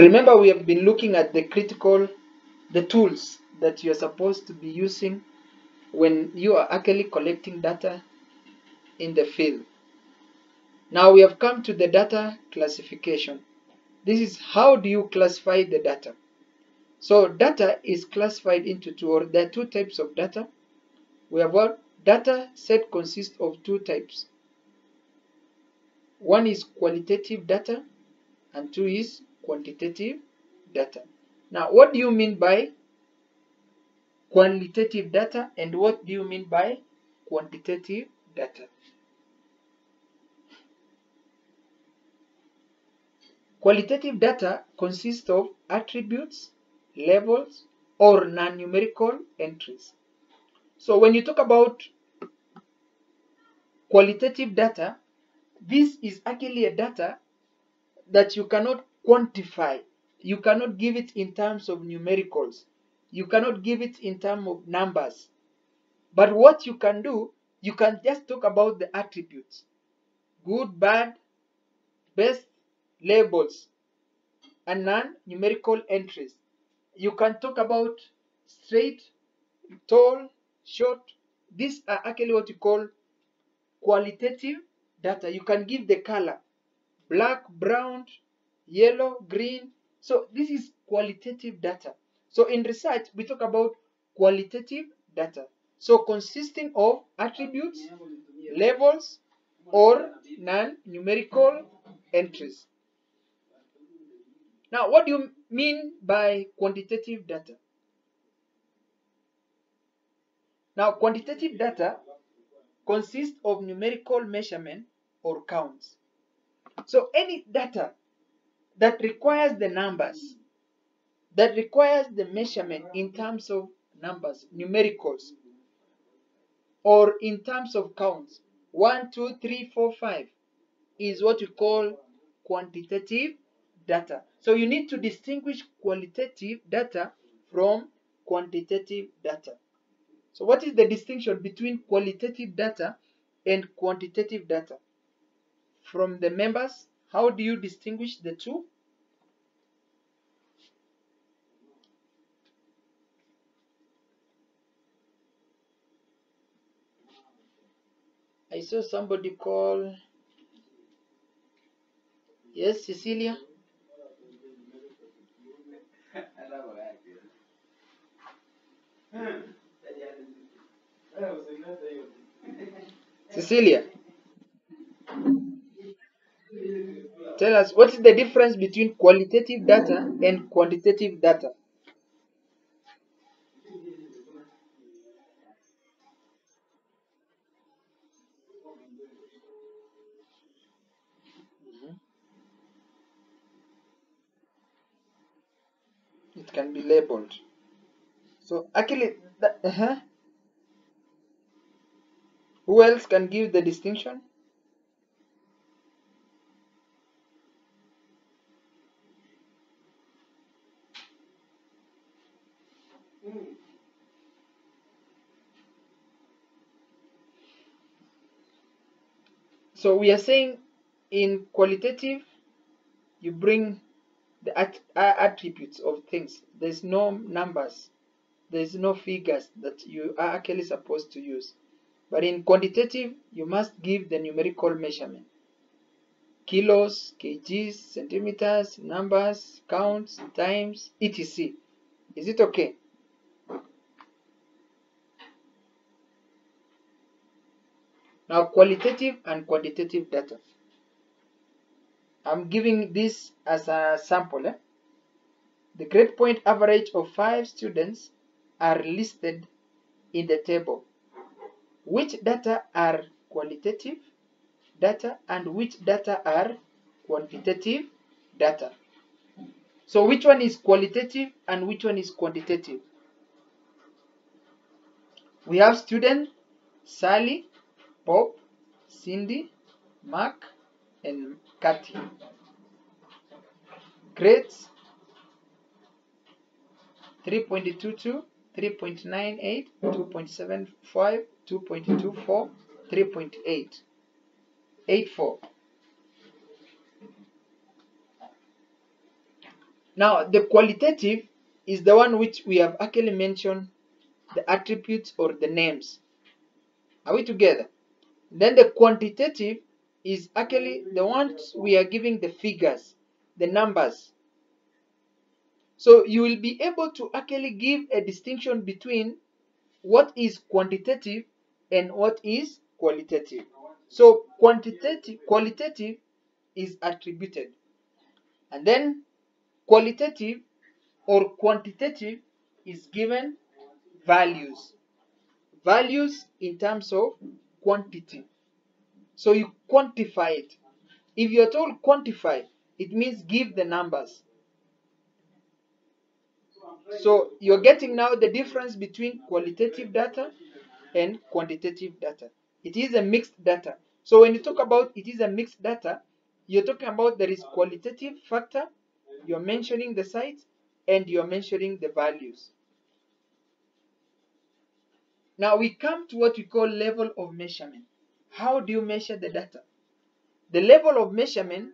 Remember, we have been looking at the tools that you are supposed to be using when you are actually collecting data in the field. Now we have come to the data classification. This is how do you classify the data. So data is classified into two, or there are two types of data. We have what data set consists of two types. One is qualitative data and two is quantitative data. Now, what do you mean by qualitative data and what do you mean by quantitative data? Qualitative data consists of attributes, labels, or non-numerical entries. So when you talk about qualitative data, this is actually a data that you cannot quantify. You cannot give it in terms of numericals. You cannot give it in terms of numbers. But what you can do, you can just talk about the attributes. Good, bad, best, labels, and non-numerical entries. You can talk about straight, tall, short. These are actually what you call qualitative data. You can give the color, black, brown, yellow, green. So this is qualitative data. So in research, we talk about qualitative data. So consisting of attributes, labels, or non-numerical entries. Now, what do you mean by quantitative data? Now, quantitative data consists of numerical measurement or counts. So any data that requires the numbers, that requires the measurement in terms of numbers, numericals, or in terms of counts, 1, 2, 3, 4, 5, is what we call quantitative data. So you need to distinguish qualitative data from quantitative data. So what is the distinction between qualitative data and quantitative data? From the members, how do you distinguish the two? I saw somebody call. Yes, Cecilia? Cecilia, tell us what is the difference between qualitative data and quantitative data? It can be labeled. So actually, who else can give the distinction? So we are saying in qualitative, you bring the attributes of things. There's no numbers. There's no figures that you are actually supposed to use. But in quantitative, you must give the numerical measurement. Kilos, kgs, centimeters, numbers, counts, times, etc. Is it okay? Now, qualitative and quantitative data. I'm giving this as a sample. The grade point average of 5 students are listed in the table. Which data are qualitative data and which data are quantitative data? So which one is qualitative and which one is quantitative? We have student Sally, Bob, Cindy, Mark, and Kathy. Grades 3.22, 3.98, 2.75, 2.24, 3.8, 84. Now, the qualitative is the one which we have actually mentioned the attributes or the names. Are we together? Then the quantitative is actually the ones we are giving the figures, the numbers. So you will be able to actually give a distinction between what is quantitative and what is qualitative. So qualitative is attributed, and then qualitative or quantitative is given values. Values in terms of quantity. So you quantify it. If you're told quantify, it means give the numbers. So you're getting now the difference between qualitative data and quantitative data. It is a mixed data. So when you talk about it is a mixed data, you're talking about there is qualitative factor, you're mentioning the sites, and you're mentioning the values. Now we come to what we call level of measurement. How do you measure the data? The level of measurement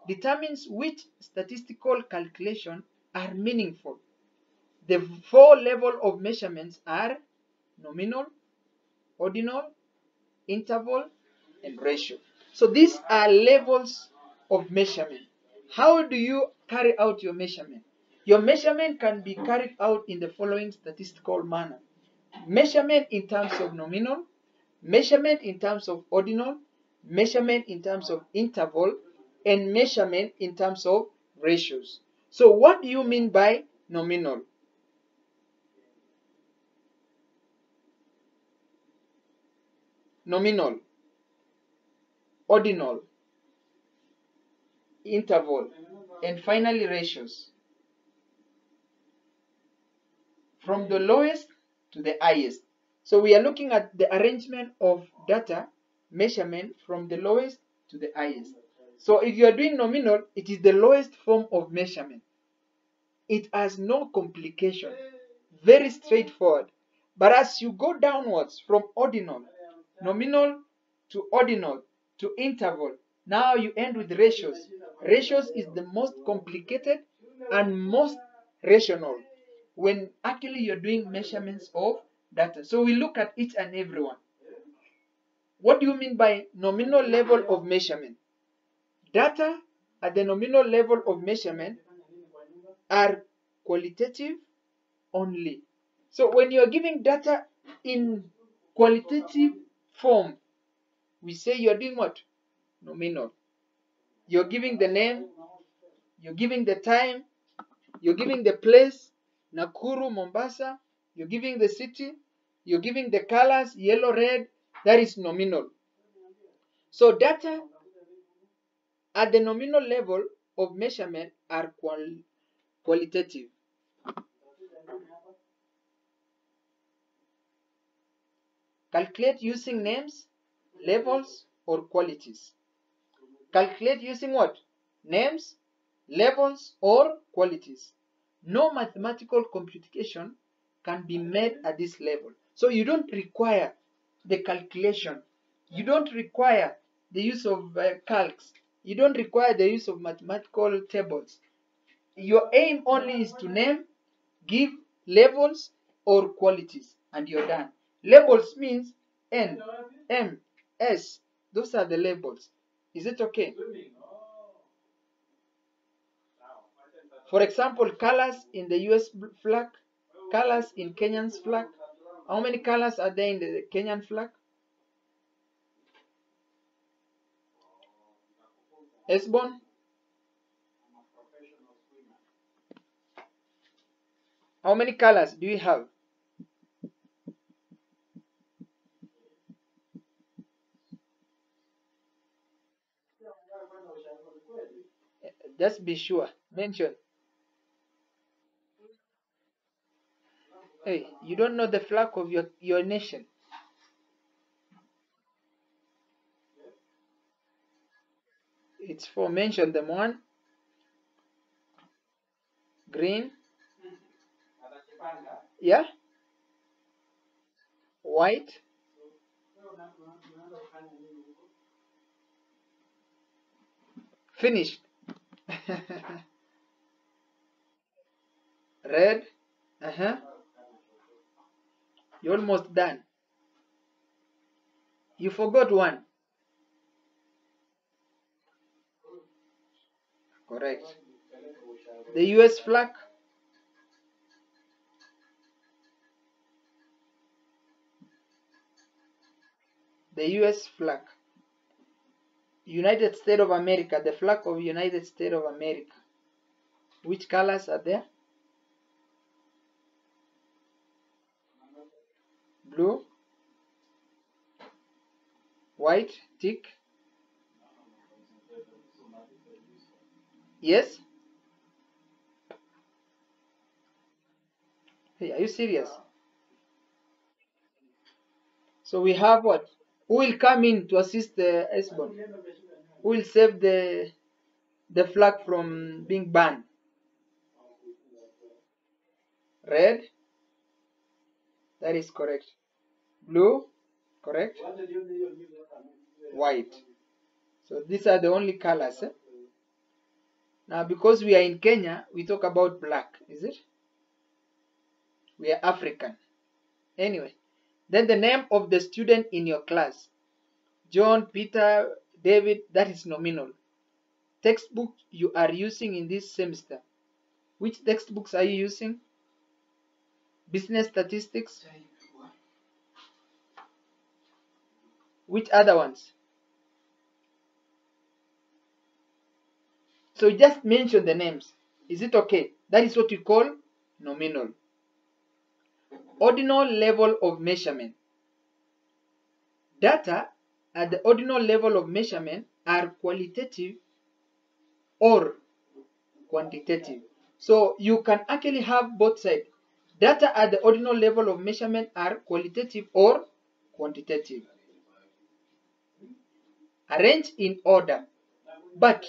determines which statistical calculations are meaningful. The four levels of measurements are nominal, ordinal, interval, and ratio. So these are levels of measurement. How do you carry out your measurement? Your measurement can be carried out in the following statistical manner. Measurement in terms of nominal, measurement in terms of ordinal, measurement in terms of interval, and measurement in terms of ratios. So what do you mean by nominal? Nominal, ordinal, interval, and finally ratios. From the lowest to the highest. So we are looking at the arrangement of data measurement from the lowest to the highest. So if you are doing nominal, it is the lowest form of measurement. It has no complication, very straightforward. But as you go downwards from ordinal, nominal to ordinal to interval, now you end with ratios. Ratios is the most complicated and most rational when actually you're doing measurements of data. So we look at each and every one. What do you mean by nominal level of measurement? Data at the nominal level of measurement are qualitative only. So when you're giving data in qualitative form, we say you're doing what? Nominal. You're giving the name, you're giving the time, you're giving the place, Nakuru, Mombasa, you're giving the city, you're giving the colors, yellow, red, that is nominal. So data at the nominal level of measurement are qualitative. Calculate using names, levels, or qualities. Calculate using what? Names, levels, or qualities. No mathematical computation can be made at this level. So you don't require the calculation. You don't require the use of calcs. You don't require the use of mathematical tables. Your aim only is to name, give levels or qualities, and you're done. Labels means N, M, S. Those are the labels. Is it okay? For example, colors in the US flag, colors in Kenyan's flag. How many colors are there in the Kenyan flag? Esbon? How many colors do you have? Just be sure. Mention. Hey, you don't know the flag of your nation. It's for mention them. One, green. Yeah. White. Finished. Red. You're almost done. You forgot one. Correct. The US flag. The US flag. United States of America. The flag of United States of America. Which colors are there? Blue. White. Tick. Yes? Hey, are you serious? So we have what? Who will come in to assist the S-bond? Who will save the flag from being banned? Red. That is correct. Blue. Correct. White. So these are the only colors. Now because we are in Kenya, we talk about black. Is it? We are African. Anyway. Then the name of the student in your class. John, Peter, David. That is nominal. Textbook you are using in this semester. Which textbooks are you using? Business statistics. Which other ones? So just mention the names. Is it okay? That is what we call nominal. Ordinal level of measurement. Data at the ordinal level of measurement are qualitative or quantitative. So you can actually have both sides. Data at the ordinal level of measurement are qualitative or quantitative. Arranged in order, but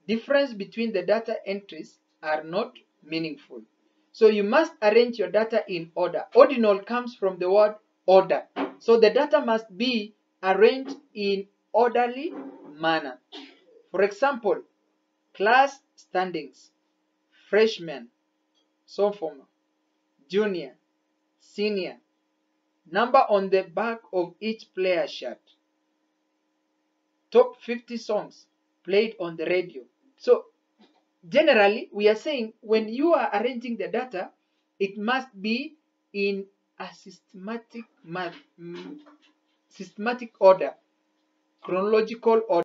difference between the data entries are not meaningful. So you must arrange your data in order. Ordinal comes from the word order. So the data must be arranged in orderly manner. For example, class standings, freshman, sophomore, junior, senior, number on the back of each player shirt, top 50 songs played on the radio. So generally, we are saying when you are arranging the data, it must be in a systematic order, chronological order.